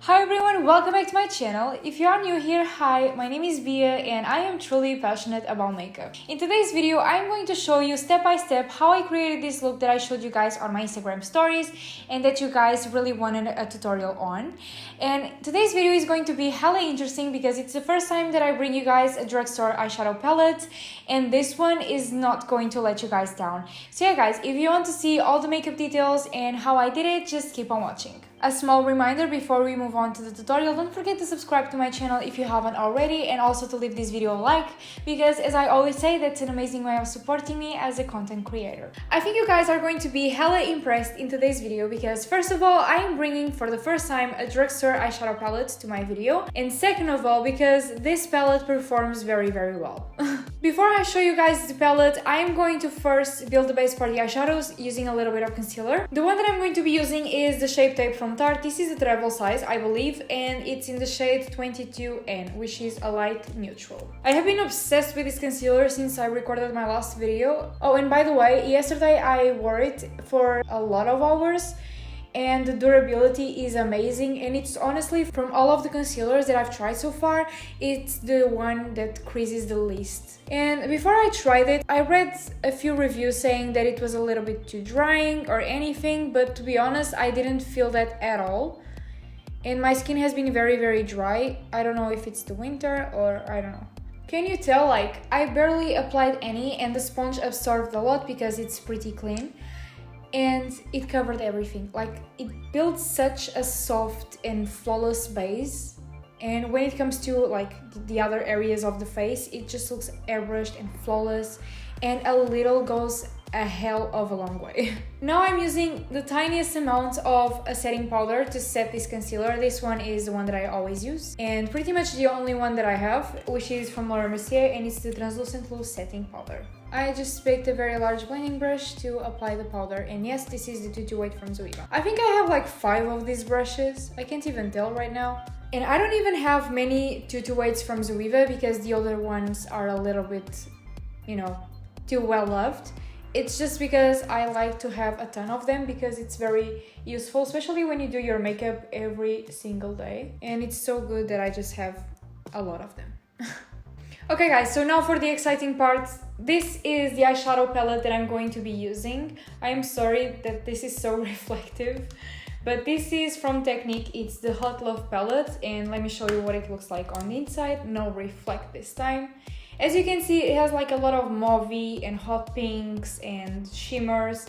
Hi everyone, welcome back to my channel. If you are new here, hi, my name is Bia and I am truly passionate about makeup. In today's video, I'm going to show you step by step how I created this look that I showed you guys on my Instagram stories and that you guys really wanted a tutorial on. And today's video is going to be hella interesting because it's the first time that I bring you guys a drugstore eyeshadow palette, and this one is not going to let you guys down. So yeah guys, if you want to see all the makeup details and how I did it, just keep on watching. A small reminder before we move on to the tutorial, don't forget to subscribe to my channel if you haven't already, and also to leave this video a like, because as I always say, that's an amazing way of supporting me as a content creator. I think you guys are going to be hella impressed in today's video because first of all, I am bringing for the first time a drugstore eyeshadow palette to my video, and second of all, because this palette performs very well. Before I show you guys the palette, I am going to first build the base for the eyeshadows using a little bit of concealer. The one that I'm going to be using is the Shape Tape from Tarte. This is the travel size, I believe, and it's in the shade 22N, which is a light neutral. I have been obsessed with this concealer since I recorded my last video. Oh, and by the way, yesterday I wore it for a lot of hours, and the durability is amazing, and it's honestly, from all of the concealers that I've tried so far, it's the one that creases the least. And before I tried it, I read a few reviews saying that it was a little bit too drying or anything, but to be honest, I didn't feel that at all. And my skin has been very dry. I don't know if it's the winter or I don't know. Can you tell, like, I barely applied any and the sponge absorbed a lot because it's pretty clean. And it covered everything. Like, it builds such a soft and flawless base, and when it comes to like the other areas of the face, it just looks airbrushed and flawless, and a little goes a hell of a long way. Now I'm using the tiniest amount of a setting powder to set this concealer. This one is the one that I always use, and pretty much the only one that I have, which is from Laura Mercier, and it's the translucent loose setting powder. I just picked a very large blending brush to apply the powder, and yes, this is the 228 from Zoeva. I think I have like 5 of these brushes, I can't even tell right now. And I don't even have many 228s from Zoeva because the other ones are a little bit, you know, too well loved. It's just because I like to have a ton of them because it's very useful, especially when you do your makeup every single day. And it's so good that I just have a lot of them. Okay guys, so now for the exciting part. This is the eyeshadow palette that I'm going to be using. I'm sorry that this is so reflective, but this is from Technic. It's the Hot Love palette, and let me show you what it looks like on the inside. No reflect this time. As you can see, it has like a lot of mauvey and hot pinks and shimmers.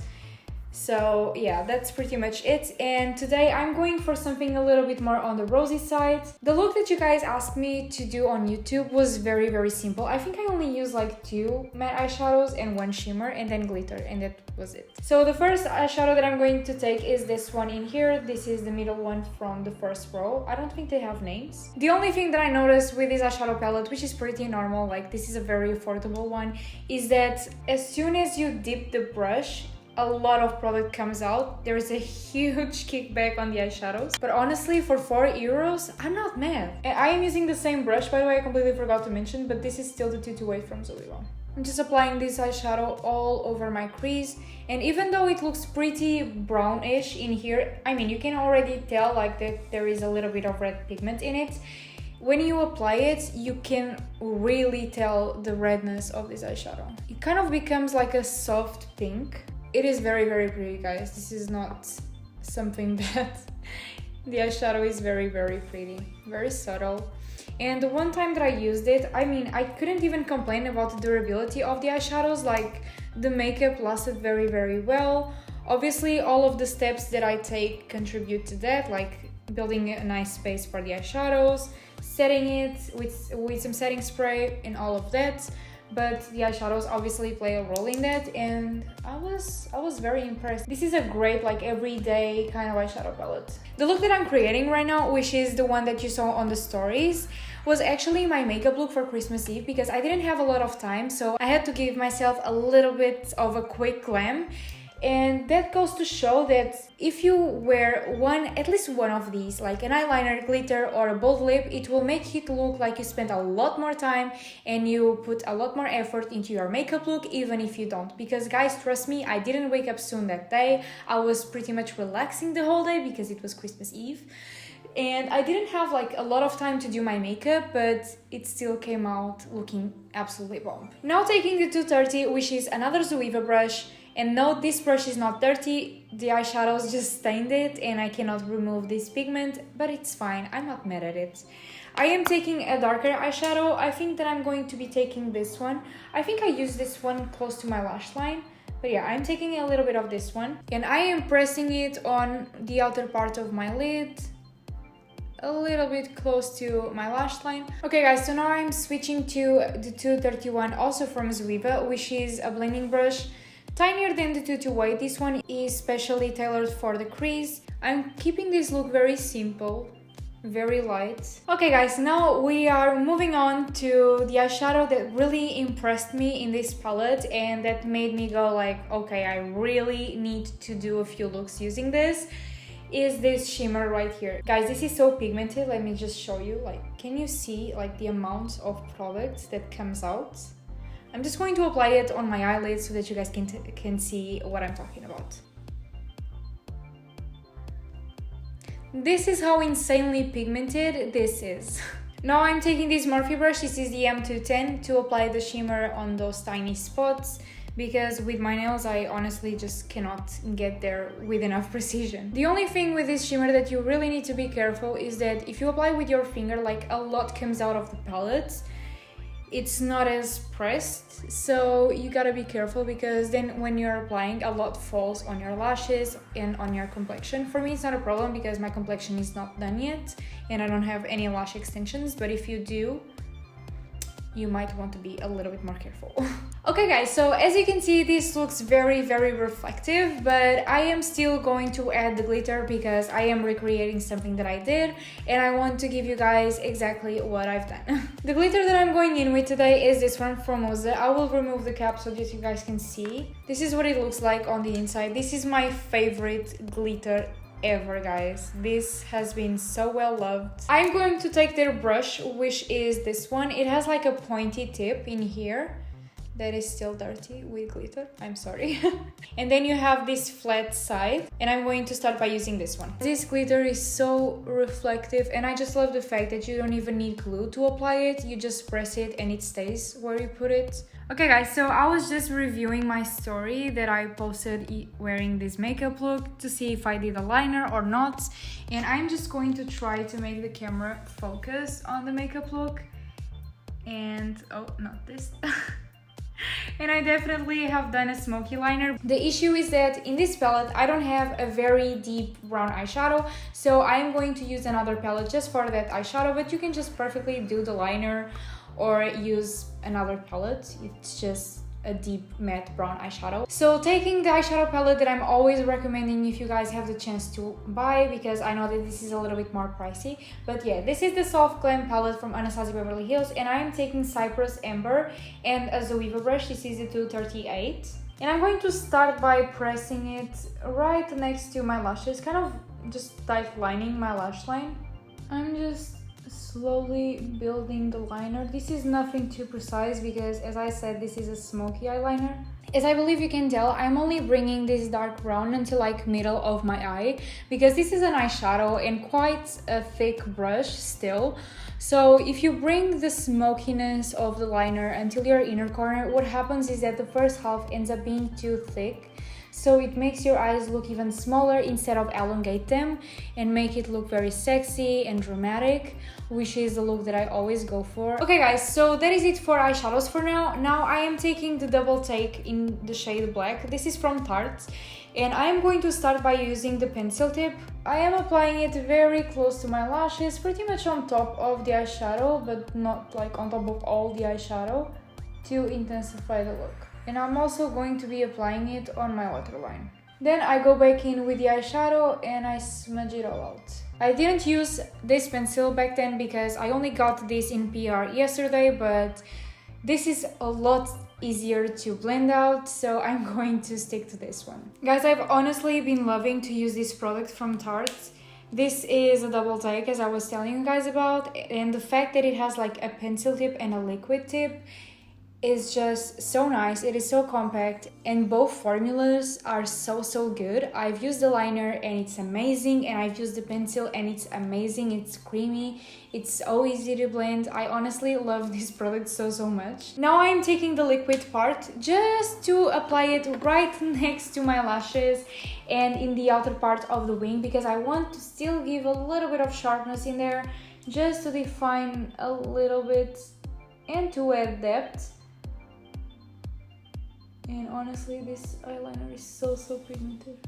So yeah, that's pretty much it. And today I'm going for something a little bit more on the rosy side. The look that you guys asked me to do on YouTube was very simple. I think I only used like 2 matte eyeshadows and 1 shimmer and then glitter, and that was it. So the first eyeshadow that I'm going to take is this one in here. This is the middle one from the first row. I don't think they have names. The only thing that I noticed with this eyeshadow palette, which is pretty normal, like this is a very affordable one, is that as soon as you dip the brush, a lot of product comes out. There is a huge kickback on the eyeshadows, but honestly, for €4 I'm not mad. And I am using the same brush, by the way, I completely forgot to mention, but this is still the 228 from Zoeva. I'm just applying this eyeshadow all over my crease, and even though it looks pretty brownish in here, I mean, you can already tell like that there is a little bit of red pigment in it. When you apply it, you can really tell the redness of this eyeshadow. It kind of becomes like a soft pink. It is very pretty, guys. This is not something that the eyeshadow is very pretty, very subtle. And the one time that I used it, I mean, I couldn't even complain about the durability of the eyeshadows. Like, the makeup lasted very well. Obviously, all of the steps that I take contribute to that, like building a nice space for the eyeshadows, setting it with some setting spray and all of that. But the eyeshadows obviously play a role in that, and I was very impressed. This is a great, like, everyday kind of eyeshadow palette. The look that I'm creating right now, which is the one that you saw on the stories, was actually my makeup look for Christmas Eve because I didn't have a lot of time, so I had to give myself a little bit of a quick glam. And that goes to show that if you wear at least one of these, like an eyeliner, glitter, or a bold lip, it will make it look like you spent a lot more time and you put a lot more effort into your makeup look, even if you don't. Because guys, trust me, I didn't wake up soon that day. I was pretty much relaxing the whole day because it was Christmas Eve. And I didn't have like a lot of time to do my makeup, but it still came out looking absolutely bomb. Now taking the 230, which is another Zoeva brush, and no, this brush is not dirty, the eyeshadows just stained it and I cannot remove this pigment, but it's fine, I'm not mad at it. I am taking a darker eyeshadow. I think that I'm going to be taking this one. I think I use this one close to my lash line. But yeah, I'm taking a little bit of this one. And I am pressing it on the outer part of my lid. A little bit close to my lash line. Okay guys, so now I'm switching to the 231, also from Zoeva, which is a blending brush. Tinier than the 228. This one is specially tailored for the crease. I'm keeping this look very simple. Very light. Okay guys, now we are moving on to the eyeshadow that really impressed me in this palette and that made me go like, okay, I really need to do a few looks using this, is this shimmer right here. Guys, this is so pigmented. Let me just show you, like, can you see like the amount of product that comes out? I'm just going to apply it on my eyelids so that you guys can see what I'm talking about. This is how insanely pigmented this is. Now I'm taking this Morphe brush, this is the M210, to apply the shimmer on those tiny spots, because with my nails I honestly just cannot get there with enough precision. The only thing with this shimmer that you really need to be careful is that if you apply with your finger, like a lot comes out of the palette. It's not as pressed, so you gotta be careful, because then when you're applying, a lot falls on your lashes and on your complexion. For me, it's not a problem because my complexion is not done yet and I don't have any lash extensions, but if you do, you might want to be a little bit more careful. Okay guys, so as you can see, this looks very, very reflective, but I am still going to add the glitter because I am recreating something that I did and I want to give you guys exactly what I've done. The glitter that I'm going in with today is this one from Hoola. I will remove the cap so that you guys can see. This is what it looks like on the inside. This is my favorite glitter ever, guys. This has been so well loved. I'm going to take their brush, which is this one. It has like a pointy tip in here that is still dirty with glitter, I'm sorry. And then you have this flat side, and I'm going to start by using this one. This glitter is so reflective, and I just love the fact that you don't even need glue to apply it. You just press it and it stays where you put it. Okay guys, so I was just reviewing my story that I posted wearing this makeup look to see if I did a liner or not, and I'm just going to try to make the camera focus on the makeup look. And oh, not this. And I definitely have done a smoky liner. The issue is that in this palette I don't have a very deep brown eyeshadow, so I'm going to use another palette just for that eyeshadow, but you can just perfectly do the liner or use another palette. It's just a deep matte brown eyeshadow. So taking the eyeshadow palette that I'm always recommending if you guys have the chance to buy, because I know that this is a little bit more pricey, but yeah, this is the Soft Glam palette from Anastasia Beverly Hills, and I'm taking Cypress Amber and a Zoeva brush. This is the 238, and I'm going to start by pressing it right next to my lashes, kind of just tight lining my lash line. I'm just slowly building the liner. This is nothing too precise because, as I said, this is a smoky eyeliner. As I believe you can tell, I'm only bringing this dark brown until like middle of my eye, because this is an eyeshadow and quite a thick brush still. So if you bring the smokiness of the liner until your inner corner, what happens is that the first half ends up being too thick. So it makes your eyes look even smaller instead of elongate them and make it look very sexy and dramatic, which is the look that I always go for. Okay guys, so that is it for eyeshadows for now. Now I am taking the double take in the shade black. This is from Tarte, and I am going to start by using the pencil tip. I am applying it very close to my lashes, pretty much on top of the eyeshadow, but not like on top of all the eyeshadow, to intensify the look. And I'm also going to be applying it on my waterline. Then I go back in with the eyeshadow and I smudge it all out. I didn't use this pencil back then because I only got this in PR yesterday, but this is a lot easier to blend out, so I'm going to stick to this one. Guys, I've honestly been loving to use this product from Tarte. This is a double take, as I was telling you guys about, and the fact that it has like a pencil tip and a liquid tip, is just so nice. It is so compact and both formulas are so good. I've used the liner and it's amazing, and I've used the pencil and it's amazing. It's creamy, it's so easy to blend. I honestly love this product so much. Now I'm taking the liquid part just to apply it right next to my lashes and in the outer part of the wing, because I want to still give a little bit of sharpness in there, just to define a little bit and to add depth. And honestly, this eyeliner is so pigmented.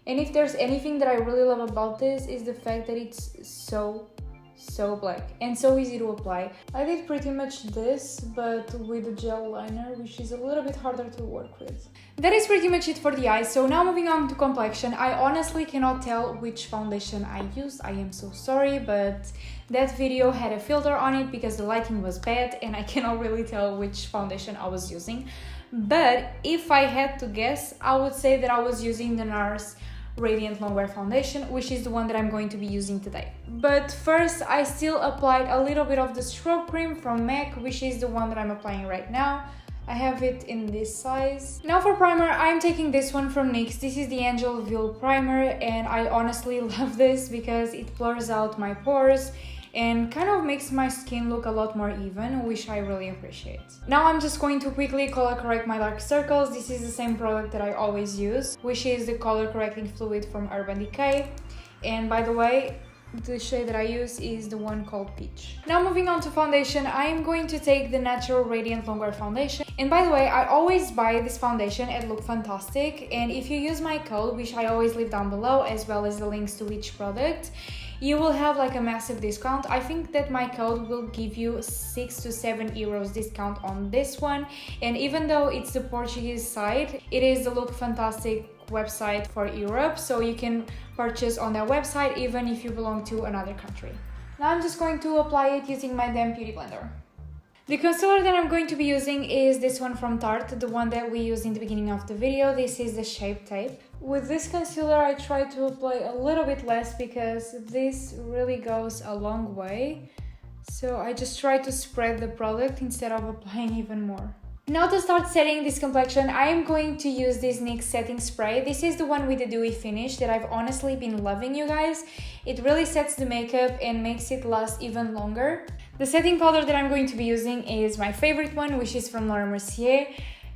And if there's anything that I really love about this, is the fact that it's so black and so easy to apply. I did pretty much this, but with a gel liner, which is a little bit harder to work with. That is pretty much it for the eyes. So now moving on to complexion. I honestly cannot tell which foundation I used. I am so sorry, but that video had a filter on it because the lighting was bad and I cannot really tell which foundation I was using. But if I had to guess, I would say that I was using the NARS Radiant Longwear Foundation, which is the one that I'm going to be using today. But first, I still applied a little bit of the strobe cream from MAC, which is the one that I'm applying right now. I have it in this size. Now for primer, I'm taking this one from NYX. This is the Angel Veil Primer, and I honestly love this because it blurs out my pores and kind of makes my skin look a lot more even, which I really appreciate. Now I'm just going to quickly color correct my dark circles. This is the same product that I always use, which is the color correcting fluid from Urban Decay. And by the way, the shade that I use is the one called Peach. Now moving on to foundation, I am going to take the Natural Radiant Longwear Foundation. And by the way, I always buy this foundation at Look Fantastic, and if you use my code, which I always leave down below, as well as the links to each product, you will have like a massive discount. I think that my code will give you 6 to 7 euros discount on this one. And even though it's the Portuguese side, it is the Look Fantastic website for Europe, so you can purchase on their website even if you belong to another country. Now I'm just going to apply it using my damn beauty blender. The concealer that I'm going to be using is this one from Tarte, the one that we used in the beginning of the video. This is the Shape Tape. With this concealer, I try to apply a little bit less because this really goes a long way. So I just try to spread the product instead of applying even more. Now to start setting this complexion, I am going to use this NYX setting spray. This is the one with the dewy finish that I've honestly been loving, you guys. It really sets the makeup and makes it last even longer. The setting powder that I'm going to be using is my favorite one, which is from Laura Mercier.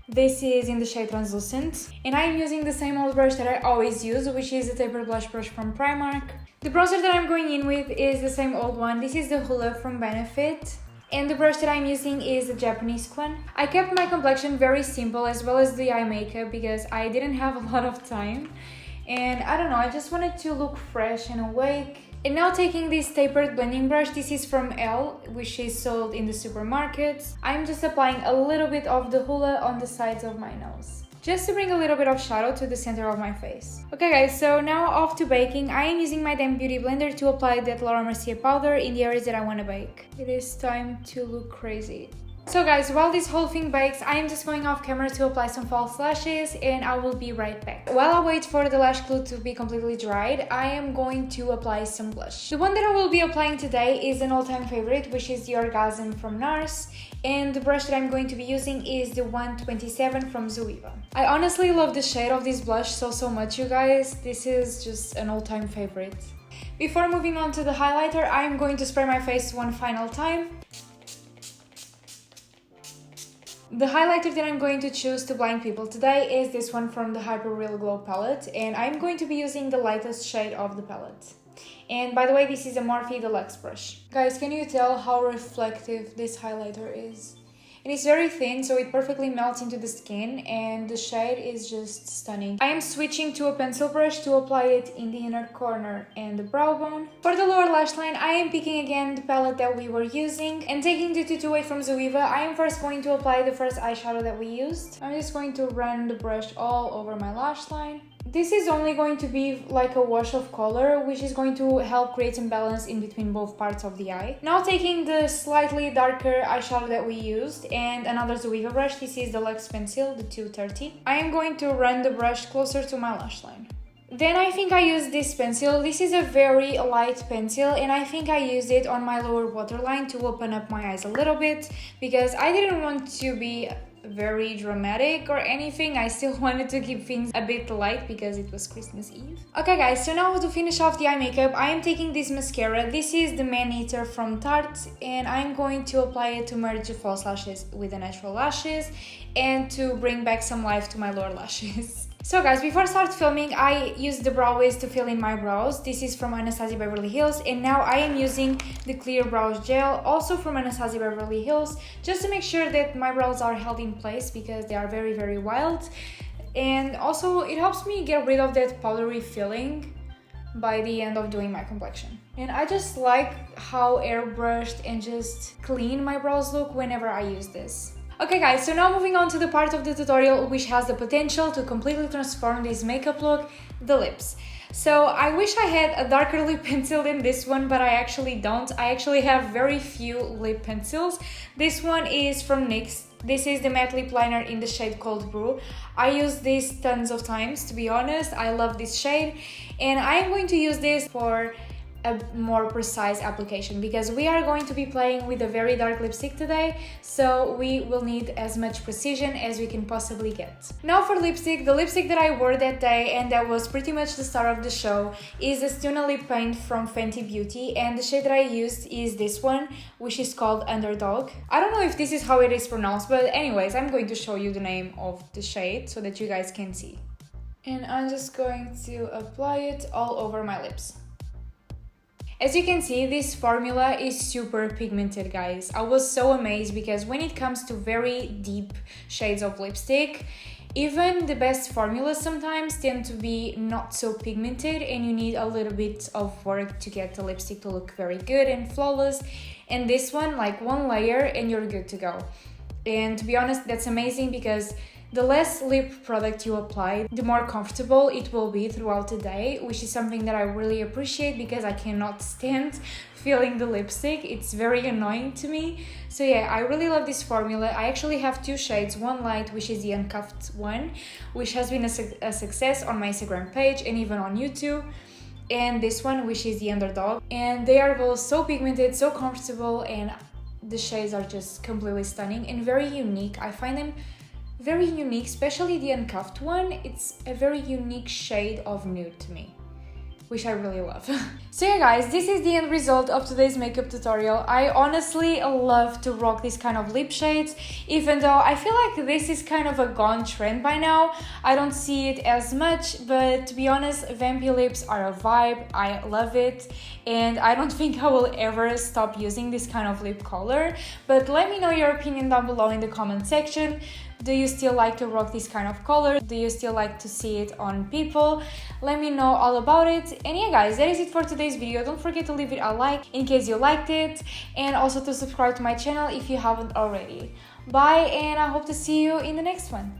This is in the shade Translucent. And I'm using the same old brush that I always use, which is the Tapered Blush Brush from Primark. The bronzer that I'm going in with is the same old one. This is the Hoola from Benefit. And the brush that I'm using is the Japanese one. I kept my complexion very simple, as well as the eye makeup, because I didn't have a lot of time. And I don't know, I just wanted to look fresh and awake. And now taking this tapered blending brush, this is from Elle, which is sold in the supermarkets. I'm just applying a little bit of the Hoola on the sides of my nose, just to bring a little bit of shadow to the center of my face. Okay guys, so now off to baking. I am using my damn beauty blender to apply that Laura Mercier powder in the areas that I want to bake. It is time to look crazy. So guys, while this whole thing bakes, I am just going off camera to apply some false lashes, and I will be right back. While I wait for the lash glue to be completely dried, I am going to apply some blush. The one that I will be applying today is an all-time favorite, which is the Orgasm from NARS, and the brush that I'm going to be using is the 127 from Zoeva. I honestly love the shade of this blush so much, you guys. This is just an all-time favorite. Before moving on to the highlighter, I am going to spray my face one final time. The highlighter that I'm going to choose to blind people today is this one from the Hyper Real Glow palette, and I'm going to be using the lightest shade of the palette. And by the way, this is a Morphe Deluxe brush. Guys, can you tell how reflective this highlighter is? And it's very thin, so it perfectly melts into the skin, and the shade is just stunning. I am switching to a pencil brush to apply it in the inner corner and the brow bone. For the lower lash line, I am picking again the palette that we were using, and taking the 228 from Zoeva, I am first going to apply the first eyeshadow that we used. I'm just going to run the brush all over my lash line. This is only going to be like a wash of color, which is going to help create some balance in between both parts of the eye. Now taking the slightly darker eyeshadow that we used and another Zoeva brush, this is the Luxe Pencil, the 230. I am going to run the brush closer to my lash line. Then I think I used this pencil. This is a very light pencil and I think I used it on my lower waterline to open up my eyes a little bit because I didn't want to be very dramatic or anything. I still wanted to keep things a bit light because it was Christmas Eve. Okay guys, so now to finish off the eye makeup, I am taking this mascara. This is the Maneater from Tarte and I'm going to apply it to merge the false lashes with the natural lashes and to bring back some life to my lower lashes. So guys, before I start filming, I used the brow waves to fill in my brows. This is from Anastasia Beverly Hills and now I am using the clear brows gel, also from Anastasia Beverly Hills, just to make sure that my brows are held in place because they are very wild. And also it helps me get rid of that powdery feeling by the end of doing my complexion. And I just like how airbrushed and just clean my brows look whenever I use this. Okay guys, so now moving on to the part of the tutorial which has the potential to completely transform this makeup look, the lips. So I wish I had a darker lip pencil than this one, but I actually don't. I actually have very few lip pencils. This one is from NYX. This is the matte lip liner in the shade Cold Brew. I use this tons of times, to be honest. I love this shade and I am going to use this for a more precise application because we are going to be playing with a very dark lipstick today, so we will need as much precision as we can possibly get. Now for lipstick, the lipstick that I wore that day and that was pretty much the star of the show is the Stunna lip paint from Fenty Beauty, and the shade that I used is this one, which is called Underdawg. I don't know if this is how it is pronounced, but anyways, I'm going to show you the name of the shade so that you guys can see. And I'm just going to apply it all over my lips. As you can see, this formula is super pigmented, guys. I was so amazed because when it comes to very deep shades of lipstick, even the best formulas sometimes tend to be not so pigmented and you need a little bit of work to get the lipstick to look very good and flawless. And this one, like one layer and you're good to go. And to be honest, that's amazing because the less lip product you apply, the more comfortable it will be throughout the day, which is something that I really appreciate because I cannot stand feeling the lipstick. It's very annoying to me. So yeah, I really love this formula. I actually have two shades, one light, which is the uncuffed one, which has been a success on my Instagram page and even on YouTube, and this one, which is the Underdawg. And they are both so pigmented, so comfortable, and the shades are just completely stunning and very unique. I find them very unique, especially the uncuffed one. It's a very unique shade of nude to me, which I really love. So yeah guys, this is the end result of today's makeup tutorial. I honestly love to rock this kind of lip shades, even though I feel like this is kind of a gone trend by now. I don't see it as much, but to be honest, vampy lips are a vibe. I love it and I don't think I will ever stop using this kind of lip color. But let me know your opinion down below in the comment section. Do you still like to rock this kind of color? Do you still like to see it on people? Let me know all about it. And yeah guys, that is it for today's video. Don't forget to leave it a like in case you liked it, and also to subscribe to my channel if you haven't already. Bye, and I hope to see you in the next one.